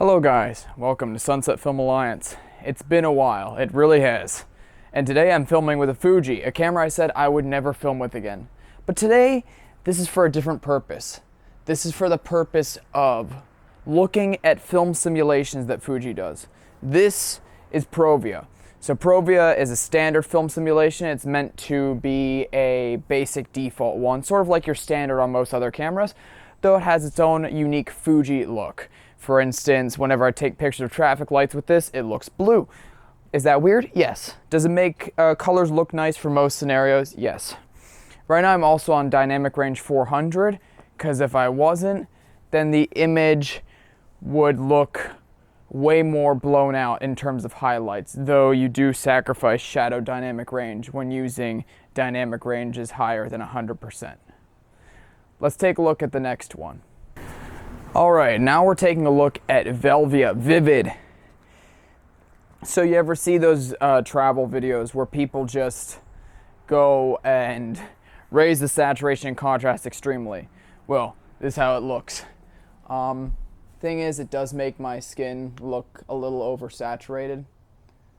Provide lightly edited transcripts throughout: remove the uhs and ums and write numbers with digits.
Hello guys, welcome to Sunset Film Alliance. It's been a while, it really has. And today I'm filming with a Fuji, a camera I said I would never film with again. But today, this is for a different purpose. This is for the purpose of looking at film simulations that Fuji does. This is Provia. So Provia is a standard film simulation. It's meant to be a basic default one, sort of like your standard on most other cameras, though it has its own unique Fuji look. For instance, whenever I take pictures of traffic lights with this, it looks blue. Is that weird? Yes. Does it make colors look nice for most scenarios? Yes. Right now I'm also on dynamic range 400, because if I wasn't, then the image would look way more blown out in terms of highlights, though you do sacrifice shadow dynamic range when using dynamic ranges higher than 100%. Let's take a look at the next one. Alright, now we're taking a look at Velvia Vivid. So you ever see those travel videos where people just go and raise the saturation and contrast extremely? Well, this is how it looks. Thing is, it does make my skin look a little oversaturated.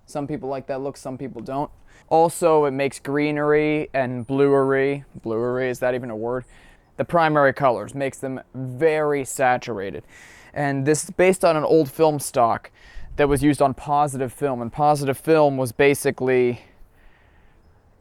Some people like that look, some people don't. Also, it makes greenery and bluery, is that even a word? The primary colors, makes them very saturated. And this is based on an old film stock that was used on positive film. And positive film was basically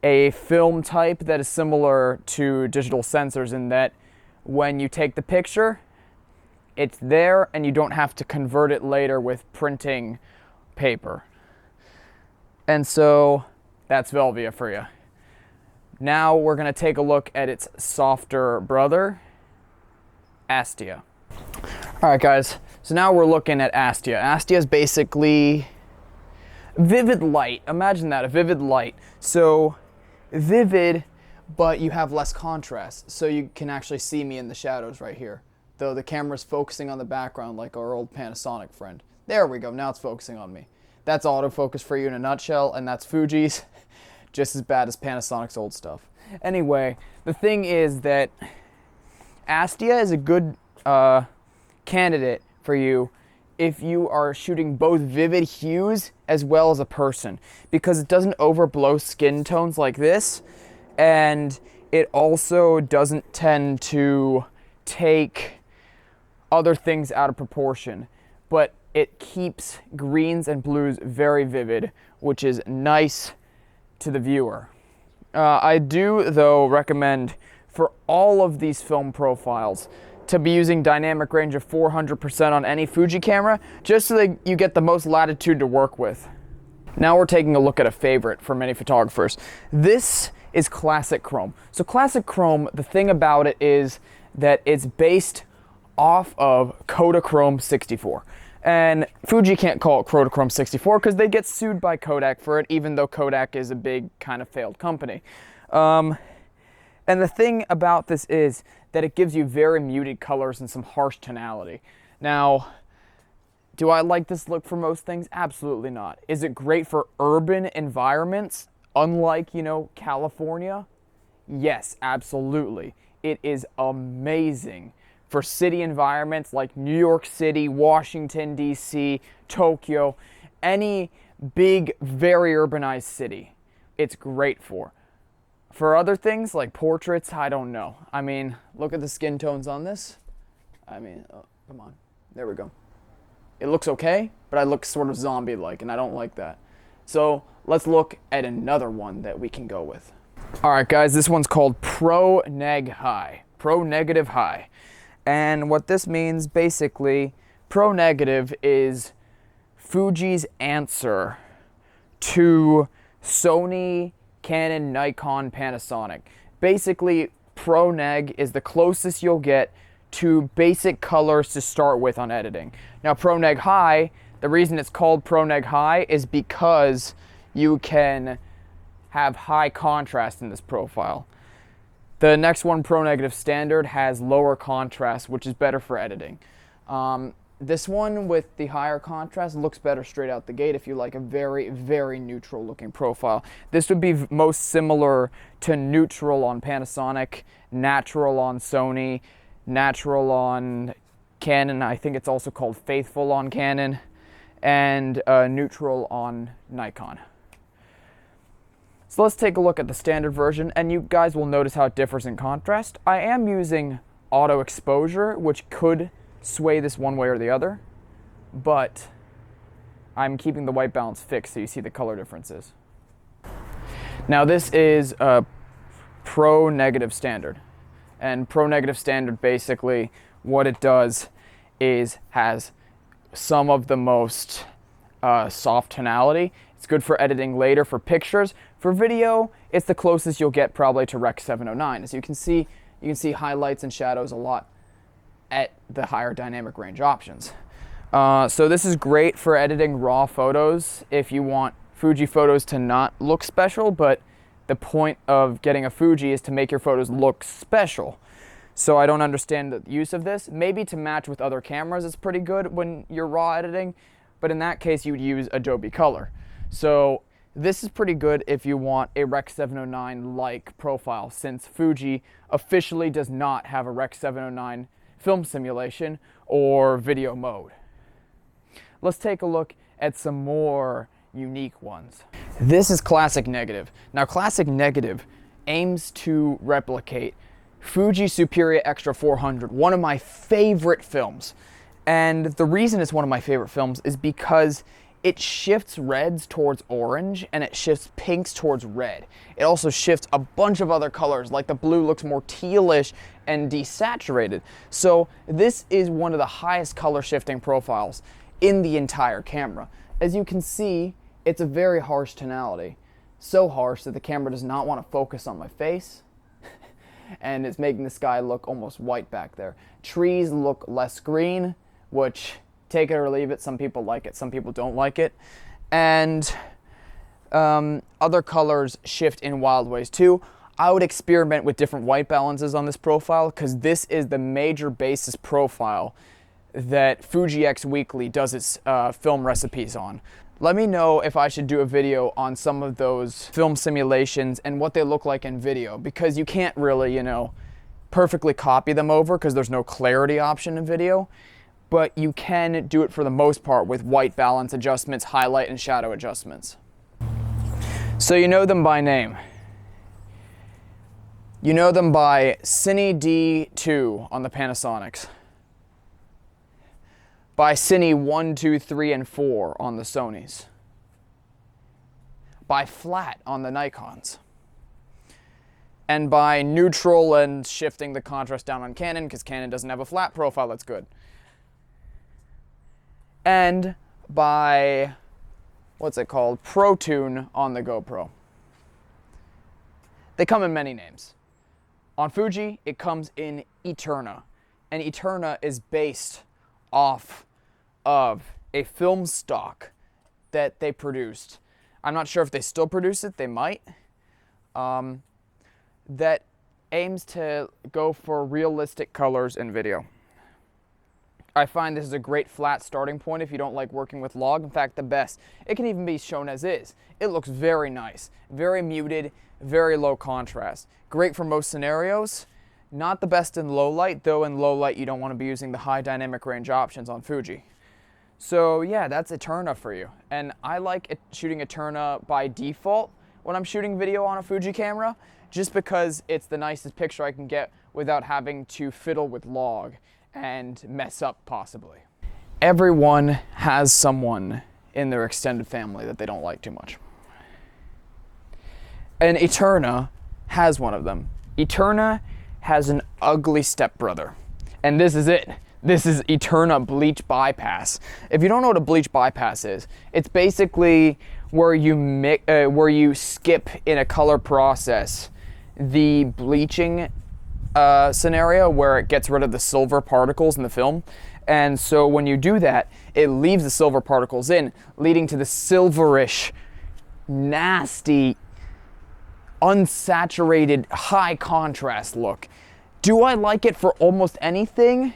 a film type that is similar to digital sensors in that when you take the picture, it's there and you don't have to convert it later with printing paper. And so that's Velvia for you. Now we're going to take a look at its softer brother, Astia. Alright guys, so now we're looking at Astia. Astia is basically vivid light. Imagine that, a vivid light. So vivid, but you have less contrast. So you can actually see me in the shadows right here. Though the camera's focusing on the background like our old Panasonic friend. There we go, now it's focusing on me. That's autofocus for you in a nutshell, and that's Fuji's. Just as bad as Panasonic's old stuff. Anyway, the thing is that Astia is a good candidate for you if you are shooting both vivid hues as well as a person, because it doesn't overblow skin tones like this, and it also doesn't tend to take other things out of proportion, but it keeps greens and blues very vivid, which is nice to the viewer. I do, though, recommend for all of these film profiles to be using dynamic range of 400% on any Fuji camera, just so that you get the most latitude to work with. Now we're taking a look at a favorite for many photographers. This is Classic Chrome. So Classic Chrome, the thing about it is that it's based off of Kodachrome 64. And Fuji can't call it Kodachrome 64 because they get sued by Kodak for it, even though Kodak is a big kind of failed company. And the thing about this is that it gives you very muted colors and some harsh tonality. Now, do I like this look for most things? Absolutely not. Is it great for urban environments, unlike, California? Yes, absolutely. It is amazing for city environments like New York City, Washington, D.C., Tokyo, any big, very urbanized city. It's great for. For other things like portraits, I don't know. I mean, look at the skin tones on this. I mean, oh, come on. There we go. It looks okay, but I look sort of zombie-like, and I don't like that. So let's look at another one that we can go with. All right, guys, this one's called Pro Neg High. Pro Negative High. And what this means, basically, Pro Negative is Fuji's answer to Sony, Canon, Nikon, Panasonic. Basically, Pro Neg is the closest you'll get to basic colors to start with on editing. Now, Pro Neg High, the reason it's called Pro Neg High is because you can have high contrast in this profile. The next one, Pro Negative Standard, has lower contrast, which is better for editing. This one with the higher contrast looks better straight out the gate if you like a very, very neutral looking profile. This would be most similar to neutral on Panasonic, natural on Sony, natural on Canon. I think it's also called Faithful on Canon, and neutral on Nikon. So let's take a look at the standard version, and you guys will notice how it differs in contrast. I am using auto exposure, which could sway this one way or the other, but I'm keeping the white balance fixed so you see the color differences. Now this is a pro negative standard, and pro negative standard basically what it does is has some of the most soft tonality. It's good for editing later for pictures. For video, it's the closest you'll get probably to Rec. 709. As you can see highlights and shadows a lot at the higher dynamic range options. So this is great for editing raw photos if you want Fuji photos to not look special, but the point of getting a Fuji is to make your photos look special. So I don't understand the use of this. Maybe to match with other cameras it's pretty good when you're raw editing, but in that case you would use Adobe Color. So this is pretty good if you want a Rec. 709-like profile, since Fuji officially does not have a Rec. 709 film simulation or video mode. Let's take a look at some more unique ones. This is Classic Negative. Now Classic Negative aims to replicate Fuji Xperia Extra 400, one of my favorite films. And the reason it's one of my favorite films is because it shifts reds towards orange and it shifts pinks towards red. It also shifts a bunch of other colors, like the blue looks more tealish and desaturated. So this is one of the highest color shifting profiles in the entire camera. As you can see, it's a very harsh tonality. So harsh that the camera does not want to focus on my face. And it's making the sky look almost white back there. Trees look less green, which, take it or leave it, some people like it, some people don't like it. And other colors shift in wild ways too. I would experiment with different white balances on this profile, because this is the major basis profile that Fuji X Weekly does its film recipes on. Let me know if I should do a video on some of those film simulations and what they look like in video, because you can't really, perfectly copy them over because there's no clarity option in video, but you can do it for the most part with white balance adjustments, highlight and shadow adjustments. So you know them by name. You know them by Cine D2 on the Panasonics, by Cine 1, 2, 3, and 4 on the Sonys, by flat on the Nikons, and by neutral and shifting the contrast down on Canon, because Canon doesn't have a flat profile that's good, and by, Pro Tune on the GoPro. They come in many names. On Fuji, it comes in Eterna, and Eterna is based off of a film stock that they produced. I'm not sure if they still produce it, they might. That aims to go for realistic colors in video. I find this is a great flat starting point if you don't like working with log. In fact, the best. It can even be shown as is. It looks very nice, very muted, very low contrast. Great for most scenarios. Not the best in low light, though in low light you don't want to be using the high dynamic range options on Fuji. So yeah, that's Eterna for you. And I like shooting Eterna by default when I'm shooting video on a Fuji camera, just because it's the nicest picture I can get without having to fiddle with log and mess up possibly. Everyone has someone in their extended family that they don't like too much. And Eterna has one of them. Eterna has an ugly stepbrother, and this is it. This is Eterna bleach bypass. If you don't know what a bleach bypass is, it's basically where you skip in a color process the bleaching scenario where it gets rid of the silver particles in the film. And so when you do that, it leaves the silver particles in, leading to the silverish, nasty, unsaturated, high contrast look. Do I like it for almost anything?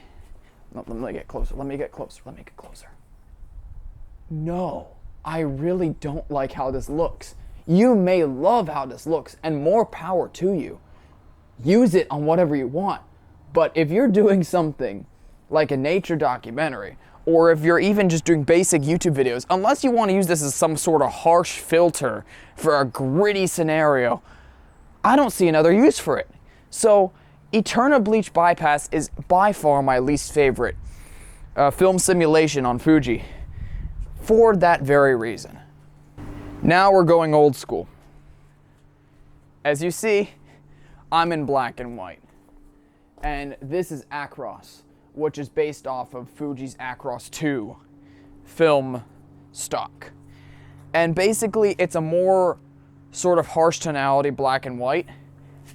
No, let me get closer. Let me get closer. Let me get closer. No, I really don't like how this looks. You may love how this looks, and more power to you. Use it on whatever you want. But if you're doing something like a nature documentary, or if you're even just doing basic YouTube videos, unless you want to use this as some sort of harsh filter for a gritty scenario, I don't see another use for it. So Eterna Bleach Bypass is by far my least favorite film simulation on Fuji for that very reason. Now we're going old school. As you see, I'm in black and white. And this is Acros, which is based off of Fuji's Acros 2 film stock. And basically it's a more sort of harsh tonality black and white.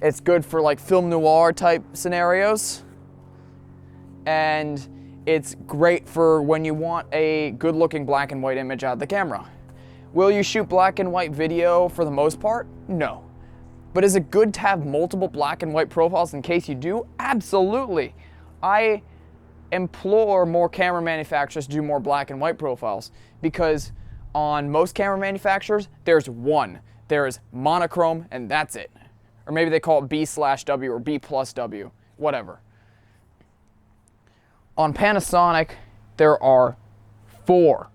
It's good for like film noir type scenarios. And it's great for when you want a good looking black and white image out of the camera. Will you shoot black and white video for the most part? No. But is it good to have multiple black and white profiles in case you do? Absolutely. I implore more camera manufacturers to do more black and white profiles, because on most camera manufacturers, there's one. There is monochrome and that's it. Or maybe they call it B/W or B+W, whatever. On Panasonic, there are 4.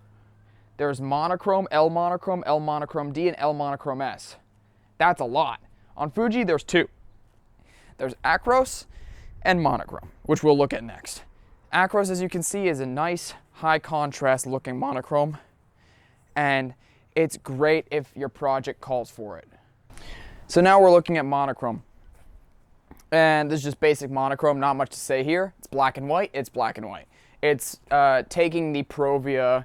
There's monochrome, L monochrome D, and L monochrome S. That's a lot. On Fuji, there's 2. There's Acros and monochrome, which we'll look at next. Acros, as you can see, is a nice high contrast looking monochrome, and it's great if your project calls for it. So now we're looking at monochrome. And this is just basic monochrome, not much to say here. It's black and white, it's black and white. It's taking the Provia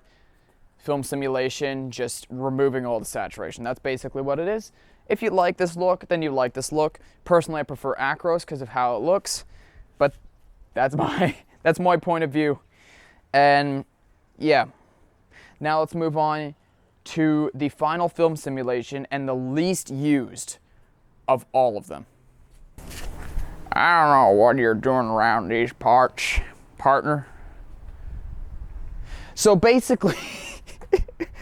film simulation, just removing all the saturation. That's basically what it is. If you like this look, then you like this look. Personally, I prefer Acros because of how it looks, but that's my point of view. And yeah, now let's move on to the final film simulation and the least used of all of them. I don't know what you're doing around these parts, partner. So basically,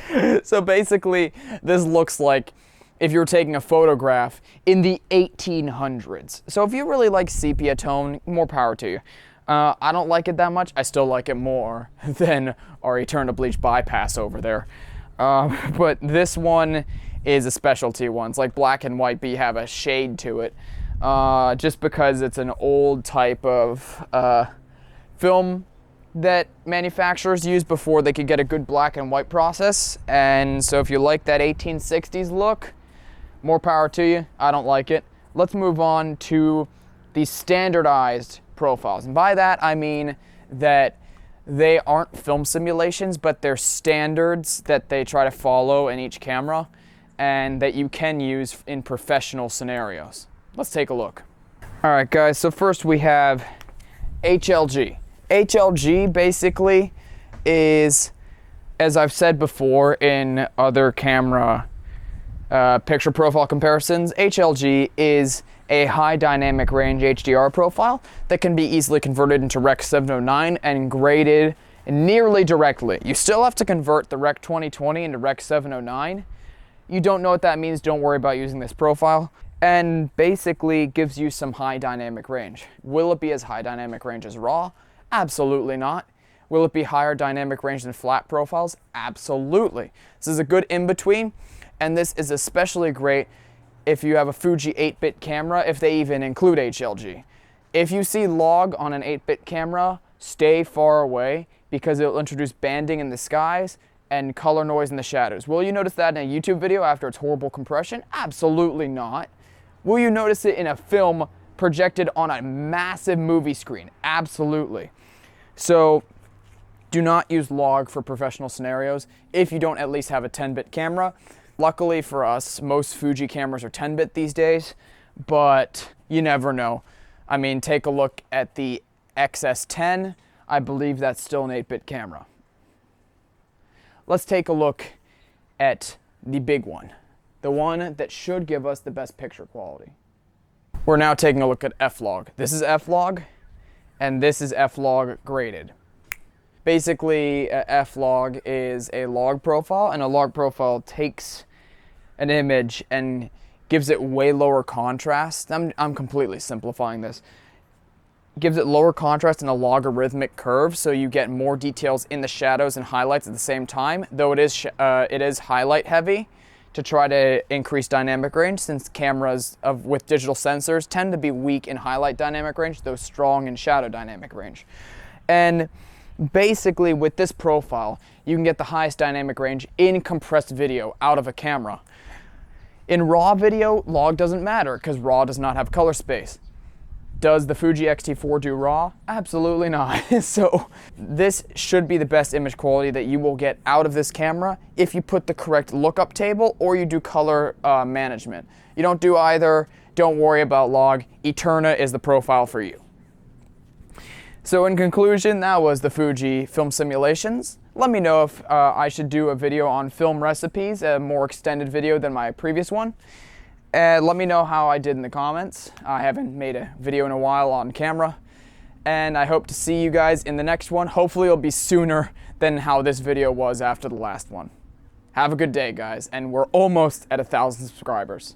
this looks like if you were taking a photograph in the 1800s. So if you really like sepia tone, more power to you. I don't like it that much. I still like it more than our Eterna Bleach Bypass over there. But this one is a specialty one. It's like black and white, but you have a shade to it. Just because it's an old type of film that manufacturers used before they could get a good black and white process. And so if you like that 1860s look, more power to you. I don't like it. Let's move on to the standardized profiles. And by that, I mean that they aren't film simulations, but they're standards that they try to follow in each camera and that you can use in professional scenarios. Let's take a look. All right, guys, so first we have HLG. HLG basically is, as I've said before in other camera picture profile comparisons, HLG is a high dynamic range HDR profile that can be easily converted into Rec 709 and graded nearly directly. You still have to convert the Rec 2020 into Rec 709. You don't know what that means, don't worry about using this profile. And basically gives you some high dynamic range. Will it be as high dynamic range as RAW? Absolutely not. Will it be higher dynamic range than flat profiles? Absolutely. This is a good in-between, and this is especially great if you have a Fuji 8-bit camera, if they even include HLG. If you see log on an 8-bit camera, stay far away because it'll introduce banding in the skies and color noise in the shadows. Will you notice that in a YouTube video after its horrible compression? Absolutely not. Will you notice it in a film projected on a massive movie screen? Absolutely. So do not use log for professional scenarios if you don't at least have a 10-bit camera. Luckily for us, most Fuji cameras are 10-bit these days, but you never know. I mean, take a look at the XS10. I believe that's still an 8-bit camera. Let's take a look at the big one. The one that should give us the best picture quality. We're now taking a look at F-Log. This is F-Log, and this is F-Log graded. Basically, F-Log is a log profile, and a log profile takes an image and gives it way lower contrast. I'm completely simplifying this. gives it lower contrast and a logarithmic curve, so you get more details in the shadows and highlights at the same time, though it is highlight heavy to try to increase dynamic range, since cameras with digital sensors tend to be weak in highlight dynamic range, though strong in shadow dynamic range. And basically with this profile, you can get the highest dynamic range in compressed video out of a camera. In RAW video, log doesn't matter because RAW does not have color space. Does the Fuji X-T4 do RAW? Absolutely not. So this should be the best image quality that you will get out of this camera if you put the correct lookup table or you do color management. You don't do either, don't worry about log. Eterna is the profile for you. So in conclusion, that was the Fuji film simulations. Let me know if I should do a video on film recipes, a more extended video than my previous one. Let me know how I did in the comments. I haven't made a video in a while on camera. And I hope to see you guys in the next one. Hopefully it'll be sooner than how this video was after the last one. Have a good day, guys. And we're almost at 1,000 subscribers.